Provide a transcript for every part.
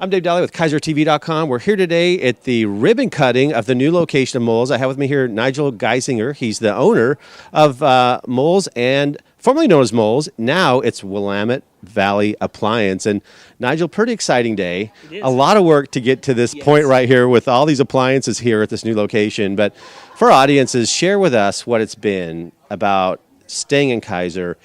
I'm Dave Daly with KaiserTV.com. We're here today at the ribbon cutting of the new location of Moles. I have with me here Nigel Geisinger. He's the owner of Moles, and formerly known as Moles. Now it's Willamette Valley Appliance. And Nigel, pretty exciting day. It is. A lot of work to get to this point right here with all these appliances here at this new location. But for audiences, share with us what it's been about staying in Kaiser,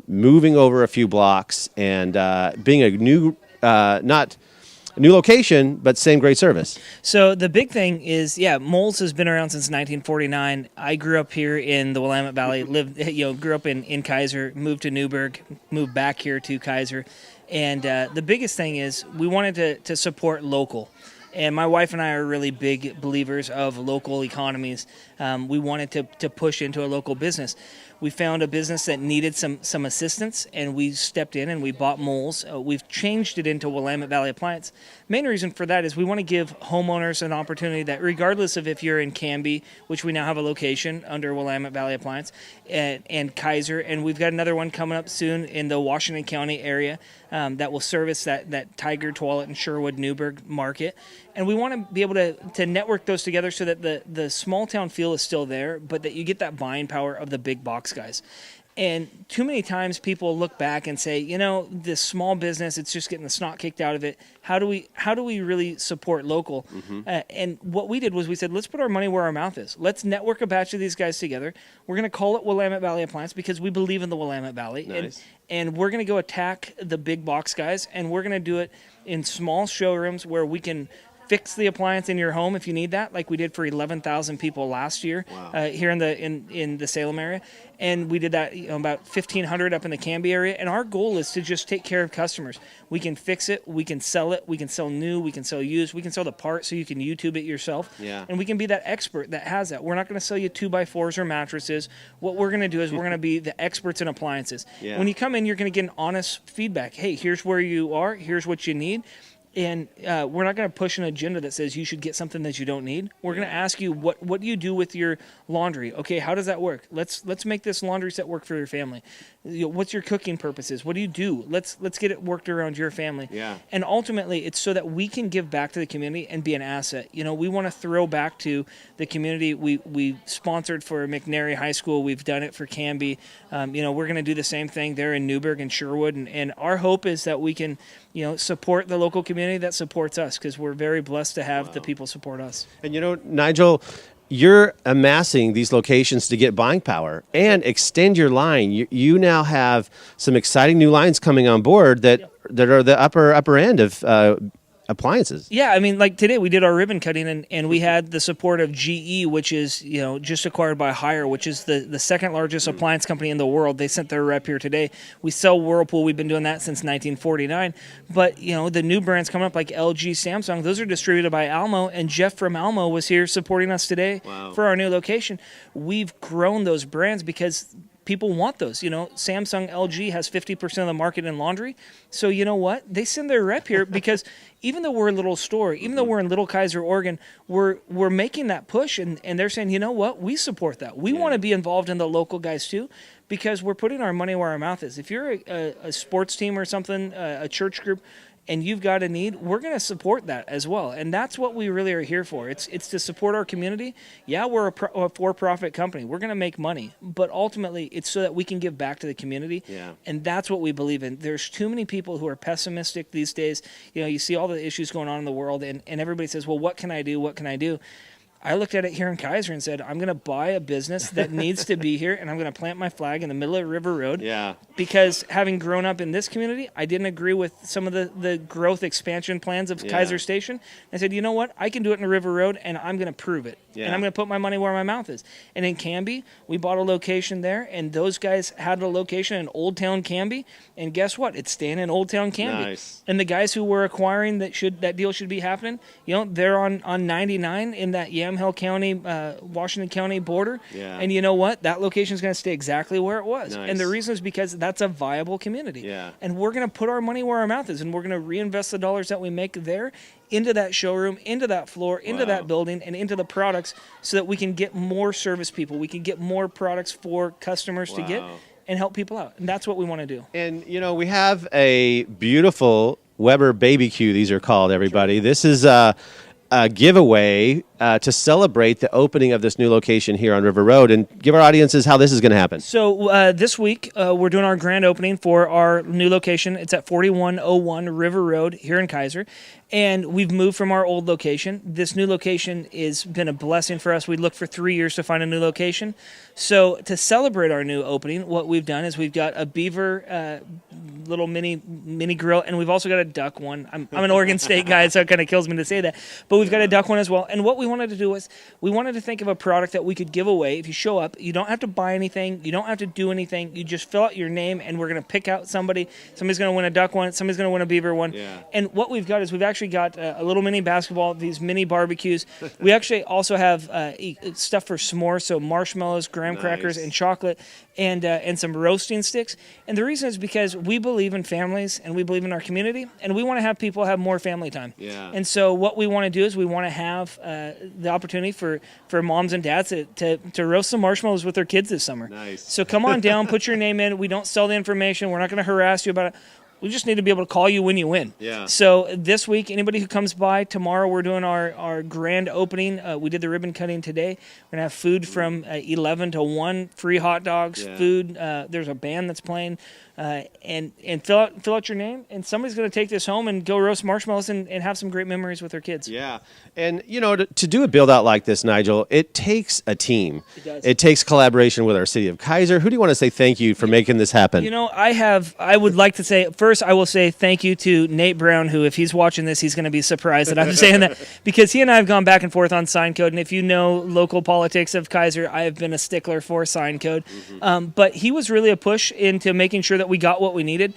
moving over a few blocks, and being a new, not a new location, but same great service. So the big thing is, Moles has been around since 1949. I grew up here in the Willamette Valley, grew up in Kaiser, moved to Newburgh, moved back here to Kaiser. And the biggest thing is we wanted to support local. And my wife and I are really big believers of local economies. We wanted to push into a local business. We found a business that needed some assistance, and we stepped in and we bought Moles. We've changed it into Willamette Valley Appliance. Main reason for that is we want to give homeowners an opportunity that regardless of if you're in Canby, which we now have a location under Willamette Valley Appliance, and Kaiser, and we've got another one coming up soon in the Washington County area that will service that Tiger, Tualatin, and Sherwood, Newburgh market. And we want to be able to network those together so that the small town feel is still there, but that you get that buying power of the big box guys. And too many times people look back and say, this small business, it's just getting the snot kicked out of it. How do we really support local? Mm-hmm. And what we did was we said, let's put our money where our mouth is. Let's network a batch of these guys together. We're going to call it Willamette Valley Appliance because we believe in the Willamette Valley. Nice. And we're going to go attack the big box guys, and we're going to do it in small showrooms where we can fix the appliance in your home if you need that, like we did for 11,000 people last year. Wow. Here in the Salem area, and we did that about 1,500 up in the Canby area. And our goal is to just take care of customers. We can fix it, we can sell it, we can sell new, we can sell used, we can sell the part so you can YouTube it yourself. Yeah. And we can be that expert that has that. We're not going to sell you 2x4s or mattresses. What we're going to do is we're going to be the experts in appliances. Yeah. When you come in, you're going to get an honest feedback. Hey, here's where you are. Here's what you need. And we're not going to push an agenda that says you should get something that you don't need. We're going to ask you, what do you do with your laundry? Okay, how does that work? Let's make this laundry set work for your family. What's your cooking purposes? What do you do? Let's get it worked around your family. Yeah. And ultimately, it's so that we can give back to the community and be an asset. We want to throw back to the community. We sponsored for McNary High School. We've done it for Canby. We're going to do the same thing there in Newburgh and Sherwood. And our hope is that we can support the local community that supports us, because we're very blessed to have the people support us. And Nigel, you're amassing these locations to get buying power and extend your line. You now have some exciting new lines coming on board that are the upper end of appliances. Yeah, I mean, like today we did our ribbon cutting, and we had the support of GE, which is just acquired by Haier, which is the second largest appliance company in the world. They sent their rep here today. We sell Whirlpool. We've been doing that since 1949. But the new brands coming up like LG, Samsung, those are distributed by Almo, and Jeff from Almo was here supporting us today for our new location. We've grown those brands because people want those. Samsung, LG has 50% of the market in laundry. So you know what? They send their rep here because even though we're a little store, even though we're in Little Kaiser, Oregon, we're making that push, and they're saying, you know what? We support that. We want to be involved in the local guys too, because we're putting our money where our mouth is. If you're a sports team or something, a church group, and you've got a need, we're going to support that as well. And that's what we really are here for. It's to support our community. Yeah, we're a for-profit company. We're going to make money. But ultimately, it's so that we can give back to the community. Yeah. And that's what we believe in. There's too many people who are pessimistic these days. You see all the issues going on in the world, and everybody says, well, what can I do? What can I do? I looked at it here in Kaiser and said, I'm going to buy a business that needs to be here, and I'm going to plant my flag in the middle of River Road. Yeah. Because having grown up in this community, I didn't agree with some of the growth expansion plans of Kaiser Station. I said, you know what? I can do it in River Road, and I'm going to prove it. Yeah. And I'm going to put my money where my mouth is. And in Canby, we bought a location there, and those guys had a location in Old Town Canby, and guess what? It's staying in Old Town Canby. Nice. And the guys who were acquiring that deal should be happening, they're on 99 in that Yamhill County, Washington County border. Yeah. And you know what? That location is going to stay exactly where it was. Nice. And the reason is because that's a viable community. Yeah. And we're going to put our money where our mouth is, and we're going to reinvest the dollars that we make there into that showroom, into that floor, into that building, and into the products so that we can get more service people. We can get more products for customers to get and help people out. And that's what we want to do. And, we have a beautiful Weber BBQ, these are called, everybody. This is a giveaway to celebrate the opening of this new location here on River Road, and give our audiences how this is going to happen. So this week, we're doing our grand opening for our new location. It's at 4101 River Road here in Kaiser, and we've moved from our old location. This new location has been a blessing for us. We looked for 3 years to find a new location. So to celebrate our new opening, what we've done is we've got a beaver little mini grill, and we've also got a duck one. I'm an Oregon State guy, so it kind of kills me to say that. But we've got a duck one as well. And what we wanted to do was we wanted to think of a product that we could give away. If you show up, you don't have to buy anything. You don't have to do anything. You just fill out your name, and we're going to pick out somebody. Somebody's going to win a duck one. Somebody's going to win a beaver one. Yeah. And what we've got is we've actually got a little mini basketball, these mini barbecues. We actually also have stuff for s'mores, so marshmallows, graham crackers, and chocolate, and some roasting sticks. And the reason is because we believe in families, and we believe in our community, and we want to have people have more family time. Yeah. And so what we want to do is we want to have the opportunity for moms and dads to roast some marshmallows with their kids this summer. Nice. So come on down, put your name in. We don't sell the information. We're not going to harass you about it. We just need to be able to call you when you win. Yeah. So this week, anybody who comes by, tomorrow we're doing our grand opening. We did the ribbon cutting today. We're going to have food from 11 to 1, free hot dogs, food. There's a band that's playing. And fill out your name, and somebody's going to take this home and go roast marshmallows and have some great memories with their kids. Yeah. And, to do a build-out like this, Nigel, it takes a team. It does. It takes collaboration with our city of Kaiser. Who do you want to say thank you for making this happen? I would like to say, first, I will say thank you to Nate Brown, who, if he's watching this, he's going to be surprised that I'm saying that, because he and I have gone back and forth on sign code, and if you know local politics of Kaiser, I have been a stickler for sign code. Mm-hmm. But he was really a push into making sure that we got what we needed.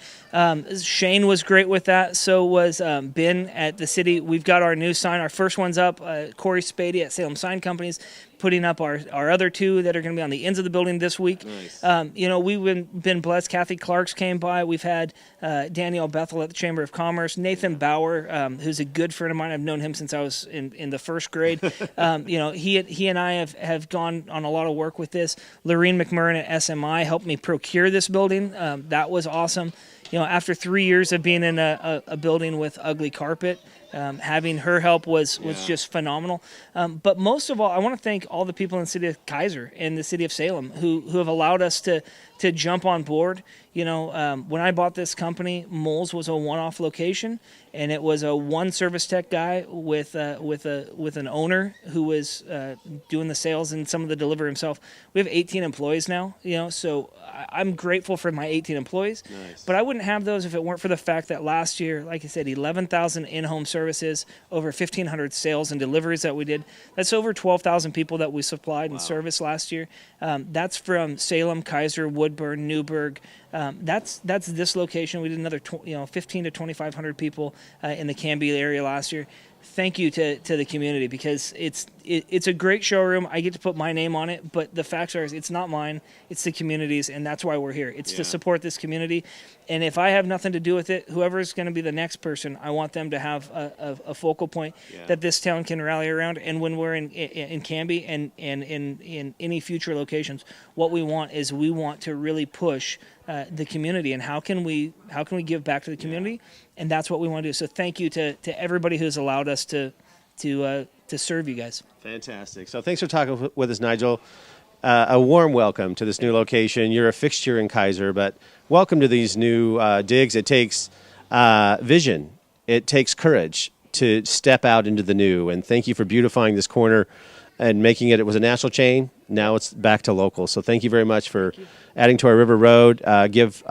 Shane was great with that. So was Ben at the city. We've got our new sign. Our first one's up. Corey Spady at Salem Sign Companies putting up our other two that are going to be on the ends of the building this week. Nice. We've been blessed. Kathy Clark's came by. We've had Danielle Bethel at the Chamber of Commerce. Nathan Bauer, who's a good friend of mine. I've known him since I was in the first grade. He and I have gone on a lot of work with this. Lorene McMurrin at SMI helped me procure this building. That was awesome. After 3 years of being in a building with ugly carpet, having her help was just phenomenal. But most of all, I want to thank all the people in the city of Kaiser and the city of Salem who have allowed us to jump on board. When I bought this company, Moles was a one-off location, and it was a one service tech guy with an owner who was doing the sales and some of the delivery himself. We have 18 employees now, so I'm grateful for my 18 employees. Nice. But I wouldn't have those if it weren't for the fact that last year, like I said, 11,000 in-home services, over 1,500 sales and deliveries that we did. That's over 12,000 people that we supplied and serviced last year. That's from Salem, Kaiser, Woodburn, Newburgh. That's this location. We did another 15 to 2,500 people in the Canby area last year. Thank you to the community, because it's a great showroom. I get to put my name on it, but the facts are it's not mine. It's the community's, and that's why we're here. It's to support this community. And if I have nothing to do with it, whoever's going to be the next person, I want them to have a focal point that this town can rally around. And when we're in Canby and in any future locations, what we want is we want to really push the community, and how can we give back to the community, and that's what we want to do. So thank you to everybody who's allowed us to serve you guys. Fantastic. So thanks for talking with us, Nigel. A warm welcome to this new location. You're a fixture in Kaiser, but welcome to these new digs. It takes vision. It takes courage to step out into the new, and thank you for beautifying this corner and making it. It was a national chain. Now it's back to local. So thank you very much for adding to our River Road. Give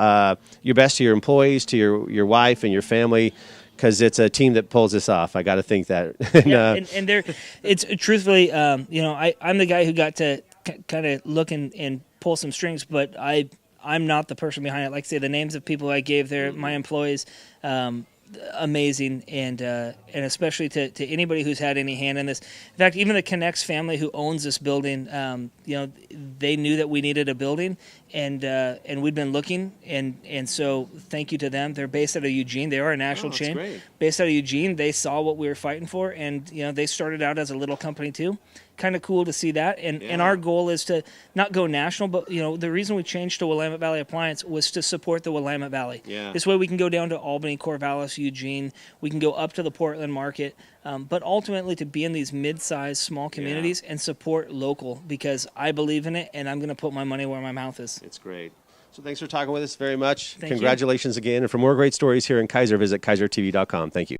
your best to your employees, to your wife and your family, because it's a team that pulls this off. I got to think that. And there, it's truthfully, I'm the guy who got to kind of look and pull some strings, but I'm not the person behind it. Like I say, the names of people I gave there, my employees, amazing, and especially to anybody who's had any hand in this. In fact, even the Connects family who owns this building, they knew that we needed a building, and we'd been looking, and so thank you to them. They're based out of Eugene. They are a national chain. Great. Based out of Eugene. They saw what we were fighting for, and they started out as a little company too. Kind of cool to see that. And our goal is to not go national, but the reason we changed to Willamette Valley Appliance was to support the Willamette Valley. Yeah. This way we can go down to Albany, Corvallis, Eugene. We can go up to the Portland market, but ultimately to be in these mid-sized small communities and support local, because I believe in it, and I'm going to put my money where my mouth is. It's great. So thanks for talking with us very much. Thank you. Congratulations again. And for more great stories here in Kaiser, visit kaisertv.com. Thank you.